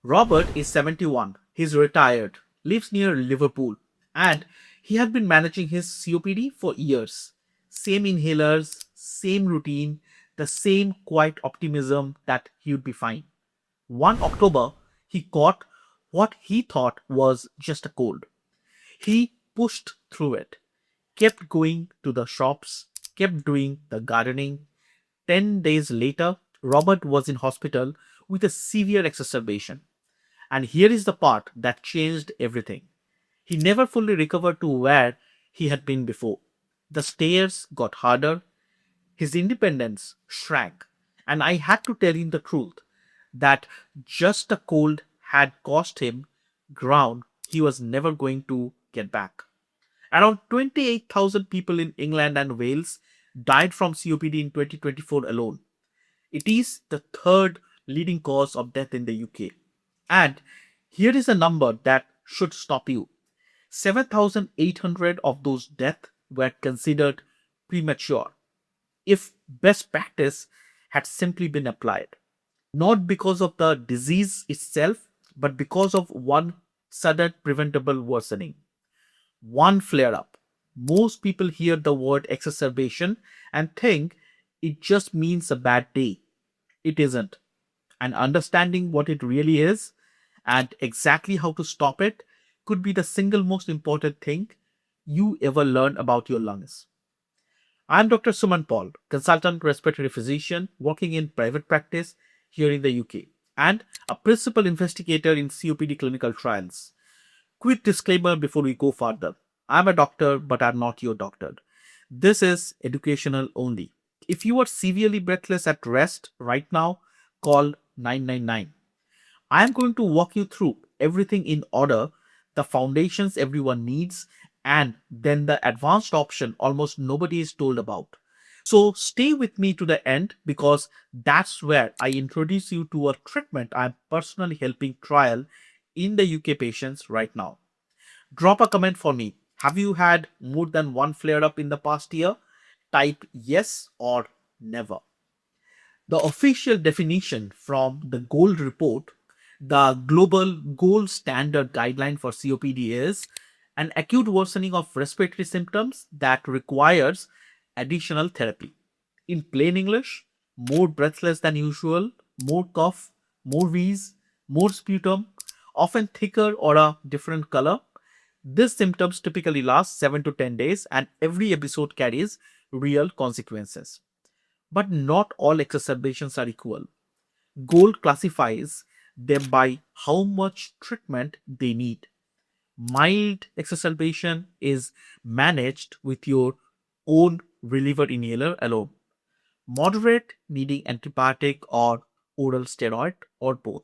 Robert is 71. He's retired, lives near Liverpool, and he had been managing his COPD for years. Same inhalers, same routine, the same quiet optimism that he would be fine. One October, he caught what he thought was just a cold. He pushed through it, kept going to the shops, kept doing the gardening. 10 days later, Robert was in hospital with a severe exacerbation. And here is the part that changed everything. He never fully recovered to where he had been before. The stairs got harder, his independence shrank, and I had to tell him the truth that just a cold had cost him ground he was never going to get back. Around 28,000 people in England and Wales died from COPD in 2024 alone. It is the third leading cause of death in the UK. And here is a number that should stop you. 7,800 of those deaths were considered premature if best practice had simply been applied. Not because of the disease itself, but because of one sudden preventable worsening. One flare up. Most people hear the word exacerbation and think it just means a bad day. It isn't. And understanding what it really is and exactly how to stop it could be the single most important thing you ever learn about your lungs. I'm Dr. Suman Paul, consultant respiratory physician working in private practice here in the UK and a principal investigator in COPD clinical trials. Quick disclaimer before we go further. I'm a doctor, but I'm not your doctor. This is educational only. If you are severely breathless at rest right now, call 999. I am going to walk you through everything in order, the foundations everyone needs, and then the advanced option almost nobody is told about. So stay with me to the end because that's where I introduce you to a treatment I'm personally helping trial in the UK patients right now. Drop a comment for me. Have you had more than one flare up in the past year? Type yes or never. The official definition from the GOLD report, the global gold standard guideline for COPD, is an acute worsening of respiratory symptoms that requires additional therapy. In plain English, more breathless than usual, more cough, more wheeze, more sputum, often thicker or a different color. These symptoms typically last 7 to 10 days, and every episode carries real consequences. But not all exacerbations are equal. Gold classifies them by how much treatment they need. Mild exacerbation is managed with your own reliever inhaler alone. Moderate needing antibiotic or oral steroid or both.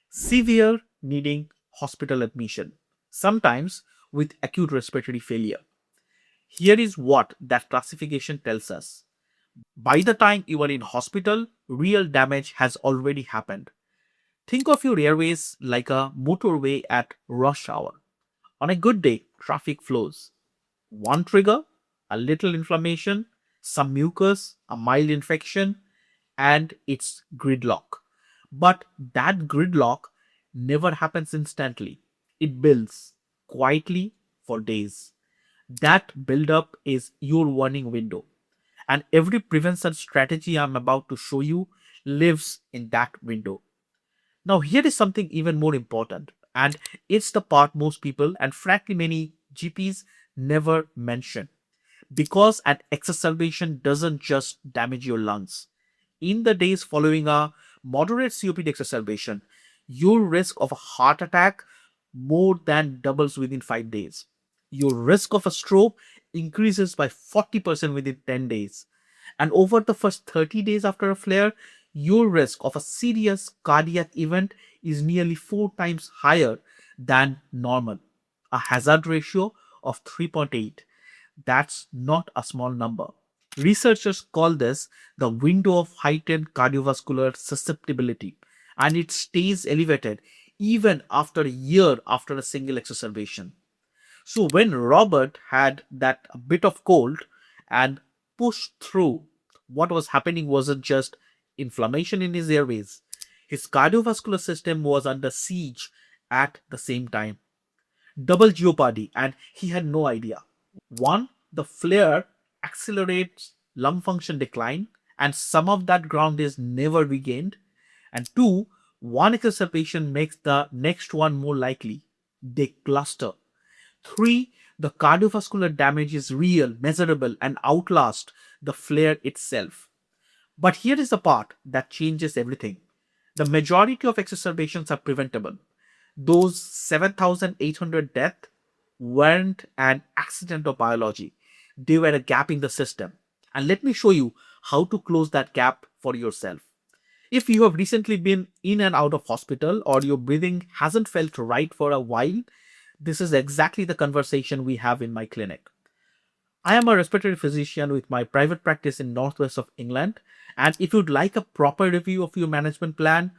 Severe needing hospital admission, sometimes with acute respiratory failure. Here is what that classification tells us. By the time you are in hospital, real damage has already happened. Think of your airways like a motorway at rush hour. On a good day, traffic flows. One trigger, a little inflammation, some mucus, a mild infection, and it's gridlock. But that gridlock never happens instantly. It builds quietly for days. That buildup is your warning window. And every prevention strategy I'm about to show you lives in that window. Now, here is something even more important, and it's the part most people and frankly many GPs never mention. Because an exacerbation doesn't just damage your lungs. In the days following a moderate COPD exacerbation, your risk of a heart attack more than doubles within 5 days. Your risk of a stroke increases by 40% within 10 days. And over the first 30 days after a flare, your risk of a serious cardiac event is nearly 4 times higher than normal, a hazard ratio of 3.8. That's not a small number. Researchers call this the window of heightened cardiovascular susceptibility, and it stays elevated even after a year after a single exacerbation. So when Robert had that bit of cold and pushed through, what was happening wasn't just inflammation in his airways. His cardiovascular system was under siege at the same time. Double jeopardy, and he had no idea. One, the flare accelerates lung function decline, and some of that ground is never regained. And two, one exacerbation makes the next one more likely. They cluster. Three, the cardiovascular damage is real, measurable, and outlast the flare itself. But here is the part that changes everything. The majority of exacerbations are preventable. Those 7,800 deaths weren't an accident of biology. They were a gap in the system. And let me show you how to close that gap for yourself. If you have recently been in and out of hospital or your breathing hasn't felt right for a while, this is exactly the conversation we have in my clinic. I am a respiratory physician with my private practice in northwest of England, and if you'd like a proper review of your management plan,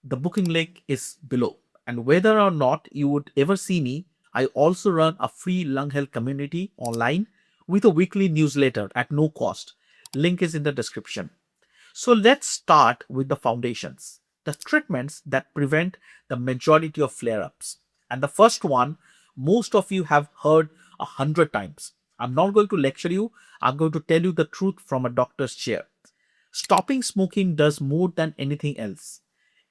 the booking link is below. And whether or not you would ever see me, I also run a free lung health community online with a weekly newsletter at no cost. Link is in the description. So let's start with the foundations, the treatments that prevent the majority of flare ups. And the first one, most of you have heard 100 times. I'm not going to lecture you, I'm going to tell you the truth from a doctor's chair. Stopping smoking does more than anything else.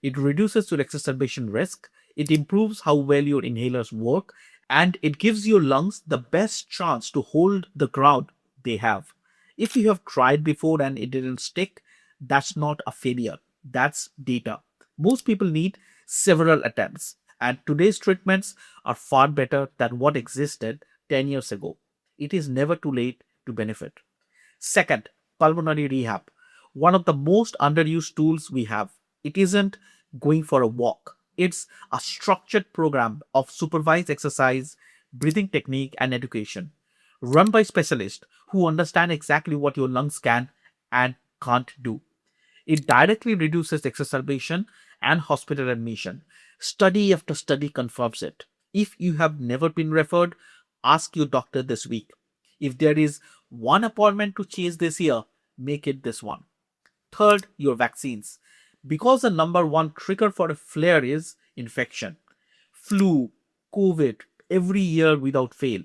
It reduces your exacerbation risk, it improves how well your inhalers work, and it gives your lungs the best chance to hold the ground they have. If you have tried before and it didn't stick, that's not a failure, that's data. Most people need several attempts, and today's treatments are far better than what existed 10 years ago. It is never too late to benefit. Second, pulmonary rehab. One of the most underused tools we have. It isn't going for a walk. It's a structured program of supervised exercise, breathing technique, and education, run by specialists who understand exactly what your lungs can and can't do. It directly reduces exacerbation and hospital admission. Study after study confirms it. If you have never been referred, ask your doctor this week. If there is one appointment to chase this year, make it this one. Third, your vaccines. Because the number one trigger for a flare is infection. Flu, COVID, every year without fail.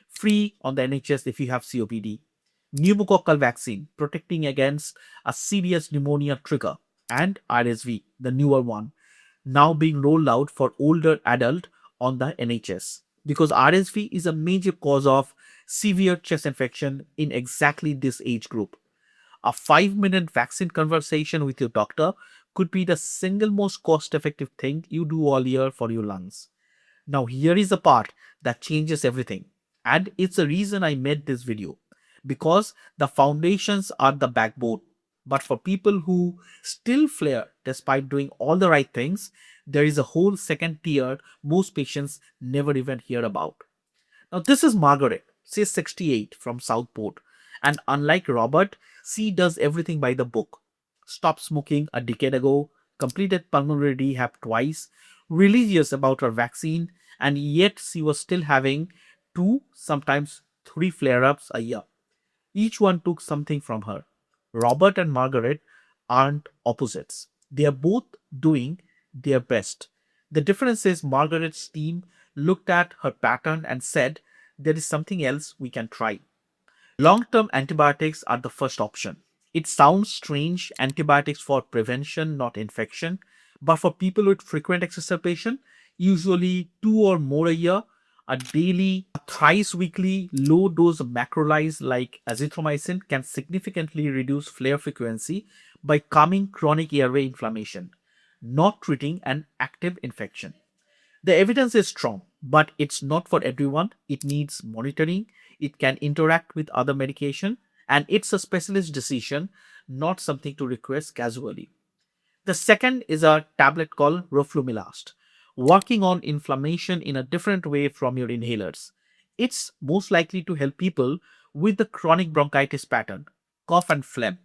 Free on the NHS if you have COPD. Pneumococcal vaccine, protecting against a serious pneumonia trigger. And RSV, the newer one, now being rolled out for older adult on the NHS. Because RSV is a major cause of severe chest infection in exactly this age group. A 5-minute vaccine conversation with your doctor could be the single most cost effective thing you do all year for your lungs. Now, here is the part that changes everything. And it's the reason I made this video. Because the foundations are the backbone. But for people who still flare despite doing all the right things, there is a whole second tier most patients never even hear about. Now, this is Margaret. She's 68 from Southport. And unlike Robert, she does everything by the book. Stopped smoking a decade ago, completed pulmonary rehab twice, religious about her vaccine, and yet she was still having two, sometimes three flare ups a year. Each one took something from her. Robert and Margaret aren't opposites. They are both doing their best. The difference is Margaret's team looked at her pattern and said, there is something else we can try. Long term antibiotics are the first option. It sounds strange, antibiotics for prevention, not infection, but for people with frequent exacerbation, usually two or more a year, a daily, a thrice weekly low dose macrolides like azithromycin can significantly reduce flare frequency by calming chronic airway inflammation, not treating an active infection. The evidence is strong, but it's not for everyone. It needs monitoring, it can interact with other medication, and it's a specialist decision, not something to request casually. The second is a tablet called Roflumilast, working on inflammation in a different way from your inhalers. It's most likely to help people with the chronic bronchitis pattern, cough and phlegm,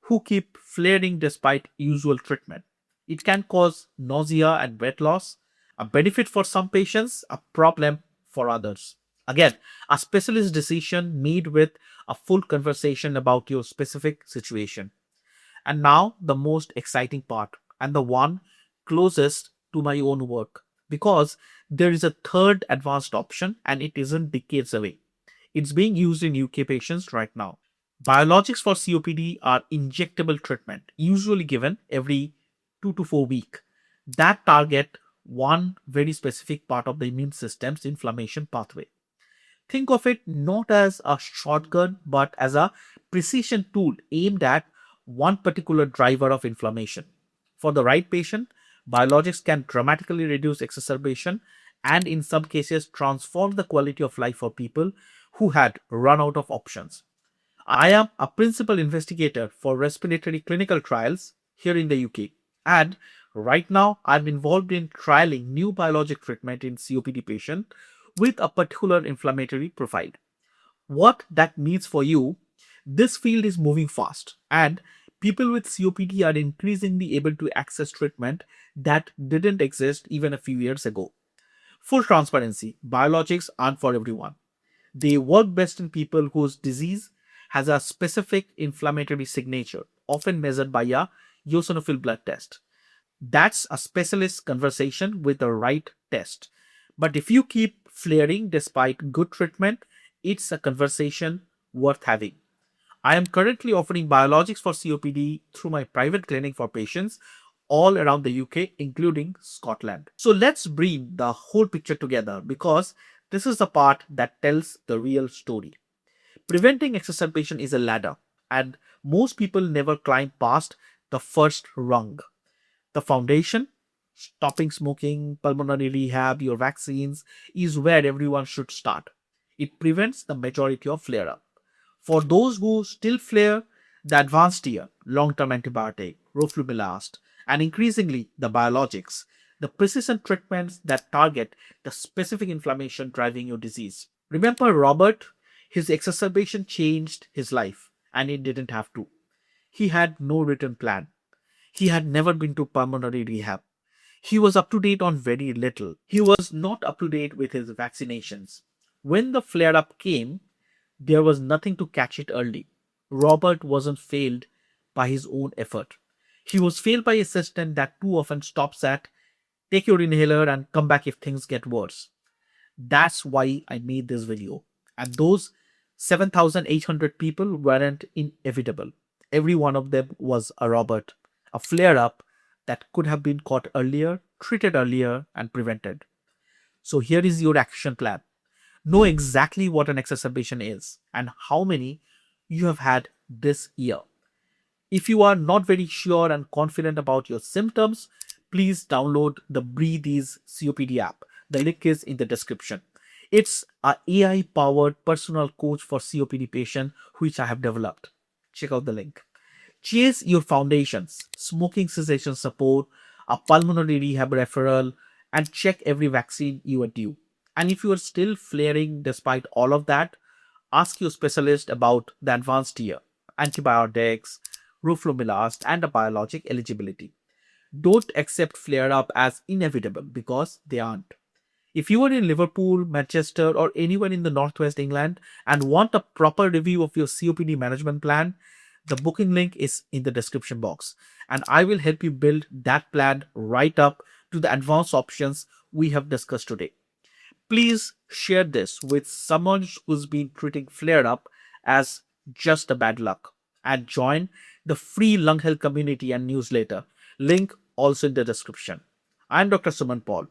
who keep flaring despite usual treatment. It can cause nausea and weight loss, a benefit for some patients, a problem for others. Again, a specialist decision made with a full conversation about your specific situation. And now, the most exciting part, and the one closest to my own work because there is a third advanced option and it isn't decades away. It's being used in UK patients right now. Biologics for COPD are injectable treatment, usually given every 2 to 4 weeks, that target one very specific part of the immune system's inflammation pathway. Think of it not as a shotgun, but as a precision tool aimed at one particular driver of inflammation. For the right patient, biologics can dramatically reduce exacerbation and, in some cases, transform the quality of life for people who had run out of options. I am a principal investigator for respiratory clinical trials here in the UK, and right now I'm involved in trialing new biologic treatment in COPD patients with a particular inflammatory profile. What that means for you, this field is moving fast, and people with COPD are increasingly able to access treatment that didn't exist even a few years ago. Full transparency, biologics aren't for everyone. They work best in people whose disease has a specific inflammatory signature, often measured by a eosinophil blood test. That's a specialist conversation with the right test. But if you keep flaring despite good treatment, it's a conversation worth having. I am currently offering biologics for COPD through my private clinic for patients all around the UK, including Scotland. So let's bring the whole picture together because this is the part that tells the real story. Preventing exacerbation is a ladder, and most people never climb past the first rung. The foundation, stopping smoking, pulmonary rehab, your vaccines, is where everyone should start. It prevents the majority of flare up. For those who still flare, the advanced tier, long term antibiotic, Roflumilast, and increasingly the biologics, the precision treatments that target the specific inflammation driving your disease. Remember Robert? His exacerbation changed his life, and it didn't have to. He had no written plan. He had never been to pulmonary rehab. He was up to date on very little. He was not up to date with his vaccinations. When the flare up came, there was nothing to catch it early. Robert wasn't failed by his own effort. He was failed by a system that too often stops at take your inhaler and come back if things get worse. That's why I made this video. And those 7,800 people weren't inevitable. Every one of them was a Robert, a flare up that could have been caught earlier, treated earlier, and prevented. So here is your action plan. Know exactly what an exacerbation is and how many you have had this year. If you are not very sure and confident about your symptoms, please download the Breathe Ease COPD app. The link is in the description. It's a AI powered personal coach for COPD patient which I have developed. Check out the link. Chase your foundations, smoking cessation support, a pulmonary rehab referral, and check every vaccine you are due. And if you are still flaring despite all of that, ask your specialist about the advanced tier, antibiotics, Roflumilast, and a biologic eligibility. Don't accept flare up as inevitable because they aren't. If you are in Liverpool, Manchester, or anywhere in the Northwest England and want a proper review of your COPD management plan, the booking link is in the description box, and I will help you build that plan right up to the advanced options we have discussed today. Please share this with someone who's been treating flare up as just a bad luck and join the free lung health community and newsletter. Link also in the description. I'm Dr. Suman Paul.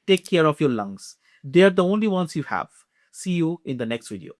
Take care of your lungs. They are the only ones you have. See you in the next video.